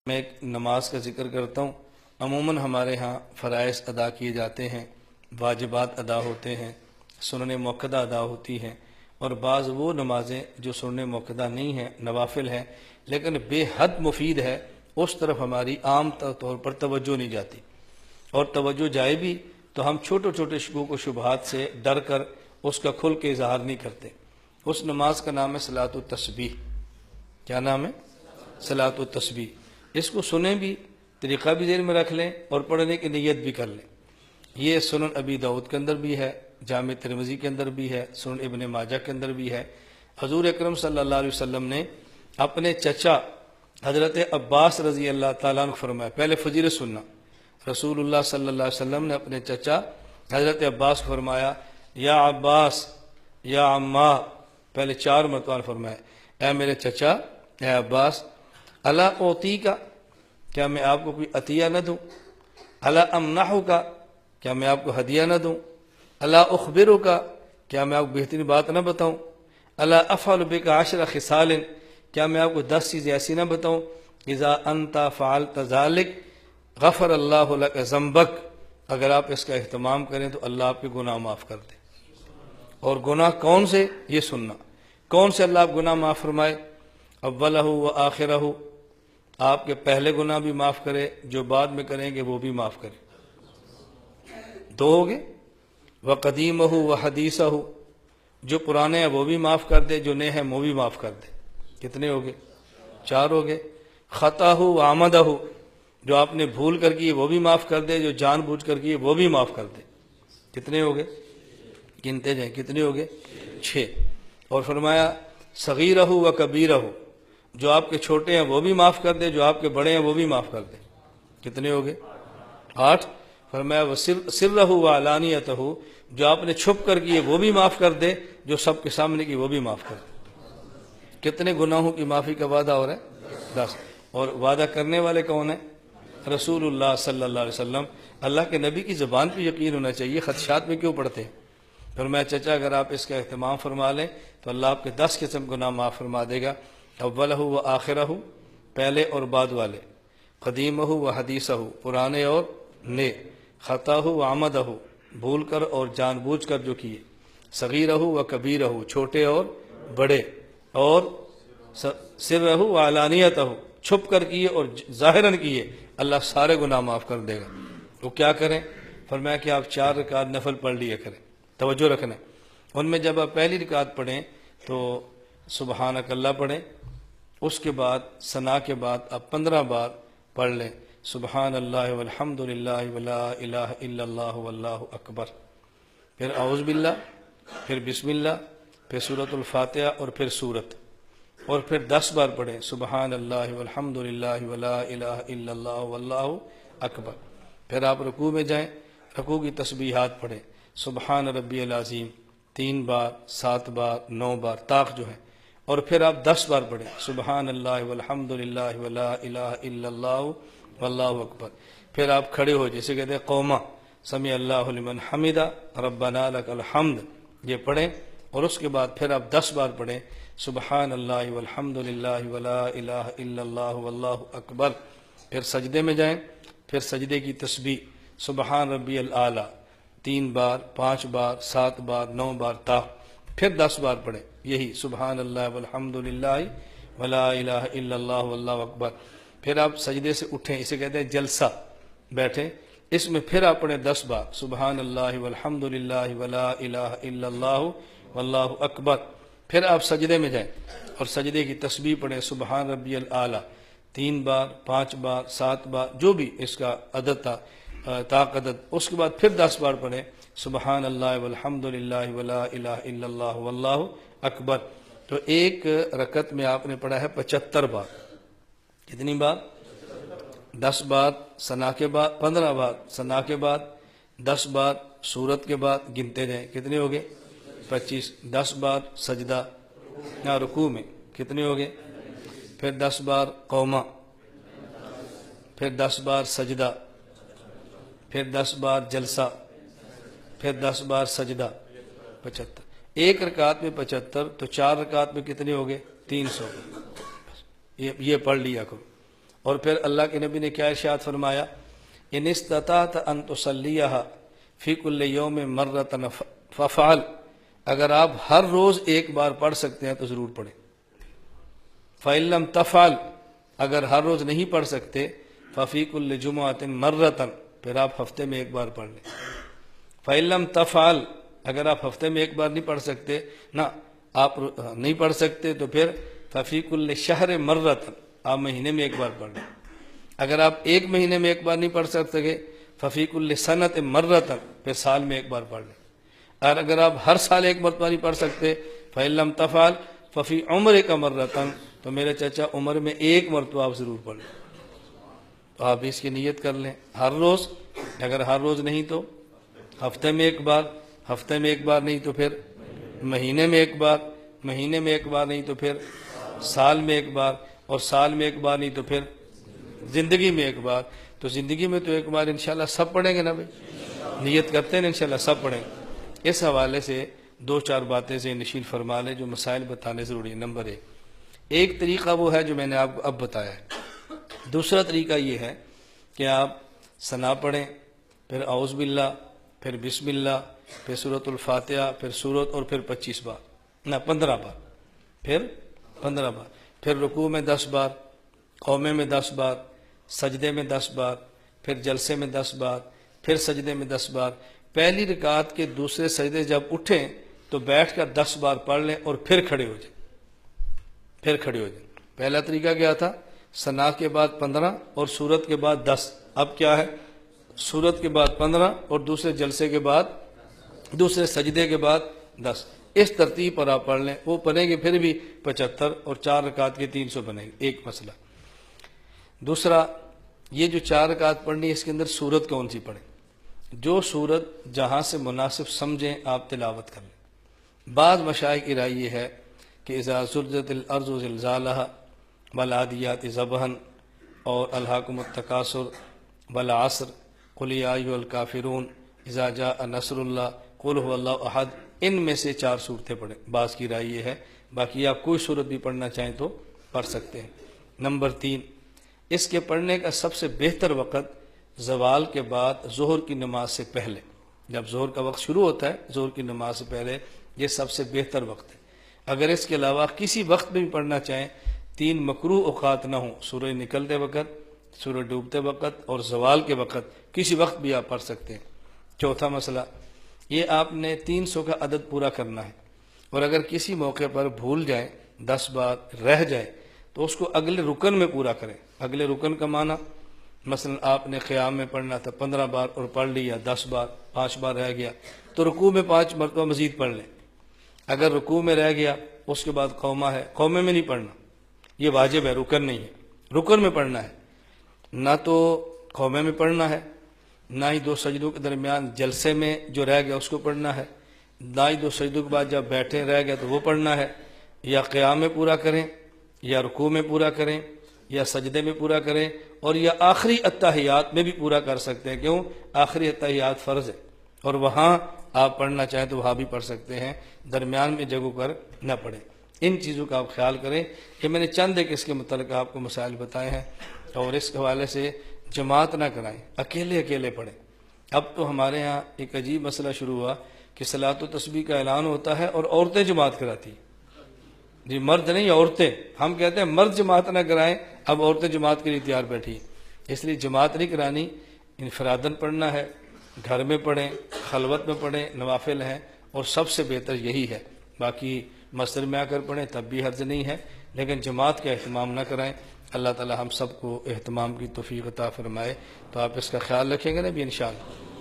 میں ایک نماز کا ذکر کرتا ہوں۔ عموماً ہمارے ہاں فرائض ادا کیے جاتے ہیں، واجبات ادا ہوتے ہیں، سنن موقدہ ادا ہوتی ہیں، اور بعض وہ نمازیں جو سنن موقدہ نہیں ہیں، نوافل ہیں، لیکن بے حد مفید ہے، اس طرف ہماری عام طور پر توجہ نہیں جاتی، اور توجہ جائے بھی تو ہم چھوٹے چھوٹے شکوک و شبہات سے ڈر کر اس کا کھل کے اظہار نہیں کرتے۔ اس نماز کا نام ہے صلاۃ التسبیح۔ کیا نام ہے؟ صلاۃ التسبیح۔ اس کو سنیں بھی، طریقہ بھی ذہن میں رکھ لیں، اور پڑھنے کی نیت بھی کر لیں۔ یہ سنن ابی داؤد کے اندر بھی ہے، جامع ترمذی کے اندر بھی ہے، سنن ابن ماجہ کے اندر بھی ہے۔ حضور اکرم صلی اللہ علیہ وسلم نے اپنے چچا حضرت عباس رضی اللہ تعالیٰ عنہ فرمایا، پہلے فضیلت سننا، رسول اللہ صلی اللہ علیہ وسلم نے اپنے چچا حضرت عباس کو فرمایا، یا عباس یا عمّا، پہلے 4 مرتبہ فرمایا، اے میرے چچا، اے عباس، الا اوتی کا، کیا میں آپ کو کوئی عطیہ نہ دوں؟ الا امنحو کا، کیا میں آپ کو ہدیہ نہ دوں؟ الا اخبرو کا، کیا میں آپ کو بہترین بات نہ بتاؤں؟ الا افعل بک 10 خصال، کیا میں آپ کو 10 چیزیں ایسی نہ بتاؤں؟ اذا انت فعلت ذلک غفر اللہ لک ذنبک، اگر آپ اس کا اہتمام کریں تو اللہ آپ کے گناہ معاف کر دے۔ اور گناہ کون سے؟ یہ سننا، کون سے اللہ آپ گناہ معاف فرمائے؟ اولہ و آخرہ، آپ کے پہلے گناہ بھی معاف کرے، جو بعد میں کریں گے وہ بھی معاف کرے، 2 ہو گئے۔ وقدیمہ و حدیثہ، جو پرانے ہیں وہ بھی معاف کر دے، جو نئے ہیں وہ بھی معاف کر دے، کتنے ہو گئے؟ 4 ہو گئے۔ خطاہ و عمدہ، جو آپ نے بھول کر کی وہ بھی معاف کر دے، جو جان بوجھ کر کی وہ بھی معاف کر دے، کتنے ہو گئے؟ گنتے جائیں، کتنے ہو گئے؟ 6۔ اور فرمایا صغیرہ و کبیرہ، جو آپ کے چھوٹے ہیں وہ بھی معاف کر دے، جو آپ کے بڑے ہیں وہ بھی معاف کر دے، کتنے ہو گئے؟ 8۔ فرمایا سرہ و علانیتہ، جو آپ نے چھپ کر کی وہ بھی معاف کر دے، جو سب کے سامنے کی وہ بھی معاف کر دے۔ کتنے گناہوں کی معافی کا وعدہ ہو رہا ہے؟ 10۔ اور وعدہ کرنے والے کون ہیں؟ رسول اللہ صلی اللہ علیہ وسلم۔ اللہ کے نبی کی زبان پہ یقین ہونا چاہیے، خدشات میں کیوں پڑھتے ہیں؟ فرمایا چچا اگر آپ اس کا اہتمام فرما لیں تو اللہ آپ کے 10 قسم گناہ معاف فرما دے گا۔ اولہ و آخرہ، پہلے اور بعد والے، قدیمہ و حدیثہ، پرانے اور نئے، خطاہ و عمدہ، بھول کر اور جان بوجھ کر جو کیے، صغیرہ و کبیرہ، چھوٹے اور بڑے، اور سرہ و علانیتہ، چھپ کر کیے اور ظاہراً کیے، اللہ سارے گناہ معاف کر دے گا۔ وہ کیا کریں؟ فرمایا کہ آپ 4 رکعت نفل پڑھ لیا کریں، توجہ رکھنا۔ ان میں جب آپ پہلی رکعت پڑھیں تو سبحانک اللہ پڑھیں، اس کے بعد ثنا کے بعد آپ 15 بار پڑھ لیں، سبحان اللہ والحمد للہ ولا الہ الا اللہ واللہ اکبر، پھر اعوذ باللہ، پھر بسم اللہ، پھر سورۃ الفاتحہ، اور پھر سورت، اور پھر 10 بار پڑھیں سبحان اللہ والحمد للہ ولا الہ الا اللہ واللہ اکبر۔ پھر آپ رکوع میں جائیں، رکوع کی تسبیحات پڑھیں، سبحان ربی العظیم 3 بار، 7 بار، 9 بار طاق جو ہے، اور پھر آپ 10 بار پڑھیں سبحان اللہ والحمد للہ ولا الہ الا اللہ واللہ اکبر۔ پھر آپ کھڑے ہو، جیسے کہتے ہیں قومہ، سمع اللہ لمن حمدہ ربنا لک الحمد، یہ پڑھیں، اور اس کے بعد پھر آپ 10 بار پڑھیں سبحان اللہ والحمد للہ ولا الہ الا اللہ واللہ اکبر۔ پھر سجدے میں جائیں، پھر سجدے کی تسبیح سبحان ربی الاعلیٰ 3 بار، 5 بار، 7 بار، 9 بار تا، پھر 10 بار پڑھیں یہی سبحان اللہ والحمد للہ ولا الہ الا اللہ واللہ اکبر۔ پھر آپ سجدے سے اٹھیں، اسے کہتے ہیں جلسہ، بیٹھیں، اس میں پھر آپ پڑھیں 10 بار سبحان اللہ والحمد للہ ولا الہ الا اللہ واللہ اکبر۔ پھر آپ سجدے میں جائیں اور سجدے کی تسبیح پڑھیں سبحان ربی الاعلیٰ 3 بار، 5 بار، 7 بار، جو بھی اس کا عدد تھا طاق عدد، اس کے بعد پھر 10 بار پڑھیں سبحان اللہ والحمد للہ ولا الہ الا اللہ واللہ اکبر۔ تو ایک رکعت میں آپ نے پڑھا ہے 75 بار، کتنی بار؟ 10 بار ثنا کے بعد، 15 بار ثنا کے بعد، 10 بار سورت کے بعد، گنتے جائیں کتنے ہو گئے؟ 25۔ 10 بار سجدہ رکوع میں، کتنے ہو گئے؟ پھر 10 بار قومہ، پھر 10 بار سجدہ، پھر 10 بار جلسہ، پھر 10 بار سجدہ، 75۔ ایک رکعت میں 75، تو 4 رکعت میں کتنے ہو گئے؟ 300۔ یہ پڑھ لیا کرو۔ اور پھر اللہ کے نبی نے کیا ارشاد فرمایا، ان استطعت ان تصلیھا فی کل یوم مرۃ فافعل، اگر آپ ہر روز ایک بار پڑھ سکتے ہیں تو ضرور پڑھیں۔ فإن لم تفعل، اگر ہر روز نہیں پڑھ سکتے، ففی کل جمعۃ مرۃ، پھر آپ ہفتے میں ایک بار پڑھ لیں۔ فإن لم تفعل، اگر آپ ہفتے میں ایک بار نہیں پڑھ سکتے، نہ آپ نہیں پڑھ سکتے، تو پھر ففی کل شہر مرۃ، آپ مہینے میں ایک بار پڑھ لیں۔ اگر آپ ایک مہینے میں ایک بار نہیں پڑھ سکتے، ففی کل سنۃ مرۃ، پھر سال میں ایک بار پڑھ لیں۔ اور اگر آپ ہر سال ایک مرتبہ نہیں پڑھ سکتے، فإن لم تفعل ففی عمرک مرۃ، تو میرے چچا عمر میں ایک مرتبہ آپ ضرور پڑھ لیں۔ تو آپ اس کی نیت کر لیں ہر روز، اگر ہر روز نہیں تو ہفتے میں ایک بار، ہفتے میں ایک بار نہیں تو پھر مہینے میں ایک بار، مہینے میں ایک بار نہیں تو پھر سال میں ایک بار، اور سال میں ایک بار نہیں تو پھر زندگی میں ایک بار۔ تو زندگی میں تو ایک بار انشاءاللہ سب پڑھیں گے نا بھائی، نیت کرتے ہیں انشاءاللہ سب پڑھیں گے۔ اس حوالے سے دو چار باتیں سے نشین فرما لیں جو مسائل بتانے ضروری ہیں۔ نمبر ایک طریقہ وہ ہے جو میں نے آپ کو اب بتایا ہے۔ دوسرا طریقہ یہ ہے کہ آپ ثنا پڑھیں، پھر اعوذ باللہ، پھر بسم اللہ، پھر سورۃ الفاتحہ، پھر سورت، اور پھر 25 بار، نہ 15 بار، پھر 15 بار، پھر رکوع میں 10 بار، قومے میں 10 بار، سجدے میں 10 بار، پھر جلسے میں 10 بار، پھر سجدے میں 10 بار۔ پہلی رکعت کے دوسرے سجدے جب اٹھیں تو بیٹھ کر 10 بار پڑھ لیں اور پھر کھڑے ہو جائیں، پھر کھڑے ہو جائیں۔ پہلا طریقہ کیا تھا؟ ثنا کے بعد 15 اور سورت کے بعد 10۔ اب کیا ہے؟ سورت کے بعد 15 اور دوسرے جلسے کے بعد، دوسرے سجدے کے بعد 10۔ اس ترتیب پر آپ پڑھ لیں، وہ پڑھیں گے پھر بھی 75، اور 4 رکعت کے 300 بنیں گے۔ ایک مسئلہ۔ دوسرا، یہ جو 4 رکعت پڑھنی ہے اس کے اندر سورت کون سی پڑھیں؟ جو سورت جہاں سے مناسب سمجھیں آپ تلاوت کر لیں۔ بعض مشائخ کی رائے یہ ہے کہ اذا زلزلت الارض زلزالها والعادیات ضبحا، اور الہاکم التکاثر والعصر، قل یا ایھا الکافرون، اذا جاء نصر اللہ، قل هو اللہ احد، ان میں سے 4 صورتیں پڑھیں۔ بعض کی رائے یہ ہے، باقی آپ کوئی صورت بھی پڑھنا چاہیں تو پڑھ سکتے ہیں۔ نمبر 3، اس کے پڑھنے کا سب سے بہتر وقت زوال کے بعد ظہر کی نماز سے پہلے، جب ظہر کا وقت شروع ہوتا ہے ظہر کی نماز سے پہلے، یہ سب سے بہتر وقت ہے۔ اگر اس کے علاوہ کسی وقت میں بھی پڑھنا چاہیں، 3 مکروہ اوقات نہ ہوں، سورج نکلتے وقت، سورج ڈوبتے وقت، اور زوال کے وقت، کسی وقت بھی آپ پڑھ سکتے ہیں۔ چوتھا مسئلہ، یہ آپ نے 300 کا عدد پورا کرنا ہے، اور اگر کسی موقع پر بھول جائیں، 10 بار رہ جائے، تو اس کو اگلے رکن میں پورا کریں۔ اگلے رکن کا معنی، مثلا آپ نے قیام میں پڑھنا تھا 15 بار اور پڑھ لیا 10 بار، 5 بار رہ گیا، تو رکوع میں 5 مرتبہ مزید پڑھ لیں۔ اگر رکوع میں رہ گیا، اس کے بعد قومہ ہے، قومے میں نہیں پڑھنا، یہ واجب ہے، رکن نہیں ہے، رکن میں پڑھنا ہے۔ نہ تو قومے میں پڑھنا ہے، نہ ہی 2 سجدوں کے درمیان جلسے میں جو رہ گیا اس کو پڑھنا ہے، نہ ہی 2 سجدوں کے بعد جب بیٹھے رہ گیا تو وہ پڑھنا ہے۔ یا قیام میں پورا کریں، یا رکوع میں پورا کریں، یا سجدے میں پورا کریں، اور یا آخری اتحیات میں بھی پورا کر سکتے ہیں۔ کیوں؟ آخری اتحیات فرض ہے، اور وہاں آپ پڑھنا چاہیں تو وہاں بھی پڑھ سکتے ہیں، درمیان میں جگہوں پر نہ پڑھیں۔ ان چیزوں کا آپ خیال کریں کہ میں نے چند ایک اس کے متعلق آپ کو مسائل بتائے ہیں، اور اس حوالے سے جماعت نہ کرائیں، اکیلے اکیلے پڑھیں۔ اب تو ہمارے ہاں ایک عجیب مسئلہ شروع ہوا کہ صلاۃ و تسبیح کا اعلان ہوتا ہے اور عورتیں جماعت کراتی ہیں۔ جی مرد نہیں، عورتیں، ہم کہتے ہیں مرد جماعت نہ کرائیں، اب عورتیں جماعت کے لیے تیار بیٹھی ہیں۔ اس لیے جماعت نہیں کرانی، انفراداً پڑھنا ہے، گھر میں پڑھیں، خلوت میں پڑھیں، نوافل ہیں، اور سب سے بہتر یہی ہے۔ باقی مسجد میں آ کر پڑھیں تب بھی حرج نہیں ہے، لیکن جماعت کا اہتمام نہ کرائیں۔ اللہ تعالی ہم سب کو اہتمام کی توفیق عطا فرمائے۔ تو آپ اس کا خیال رکھیں گے نا بھی انشاءاللہ۔